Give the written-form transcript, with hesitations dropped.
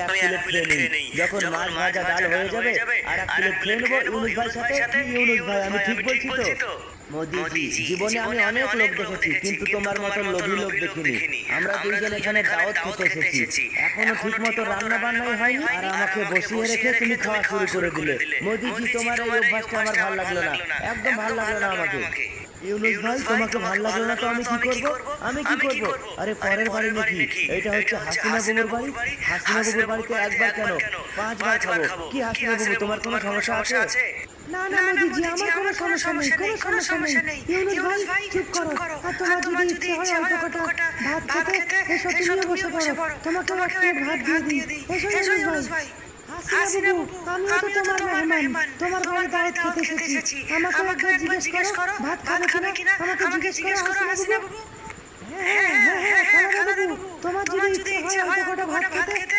আমি এক প্লেট খেয়ে নেই। যখন মাছ ভাজা ডাল হয়ে যাবে আর এক প্লেট খেয়ে নেবো ইউনুস ভাইয়ের সাথে। কি ইউনুস ভাই, আমি ঠিক বলছি তো? মোদিজি, জীবনে আমি অনেক লোক দেখেছি, কিন্তু তোমার মতো লোভী লোক দেখিনি। আমরা দুইজন এখানে দাওয়াত খেতে এসেছি, এখনো ঠিক মতো রান্না বান্নাই হয়নি, আর আমাকে বসিয়ে রেখে তুমি খাওয়া শুরু করে দিলে। মোদিজি, তোমার এই অভ্যাসটা আমার ভালো লাগলো না, একদম ভালো লাগলো না আমাকে। ইউনুস ভাই, তোমাকে ভালো লাগলো না তো আমি কি করব? আমি কি করব? আরে পরের বাড়ি নাকি? এটা হচ্ছে হাসিনা বুবুর বাড়ি। হাসিনা বুবুর বাড়িতে একবার কেন, 5 বার খাবো। কি হাসিনা বুবু, তোমার কোনো সমস্যা আছে? না না মোদিজি, আমার কোনো সমস্যা নেই, কোনো সমস্যা নেই। ইউনুস ভাই চুপ করো। আর তোমার যদি ইচ্ছে হয় অল্প কটা ভাত খেতে, এসো তুমিও বসে পড়ো, তোমাকে এক প্লেট ভাত দিয়ে দিই। এসো ইউনুস ভাই। হাসিনা বুবু, আমিও তো তোমার মেহমান, তোমার বাড়ি দাওয়াত খেতে এসেছি। আমাকে একবার জিজ্ঞেস করো ভাত খাবে কিনা, আমাকে জিজ্ঞেস করো হাসিনা বুবু। হ্যাঁ, খালাদা বাবু, তোমার যদি ইচ্ছে হয় অল্প কটা ভাত খেতে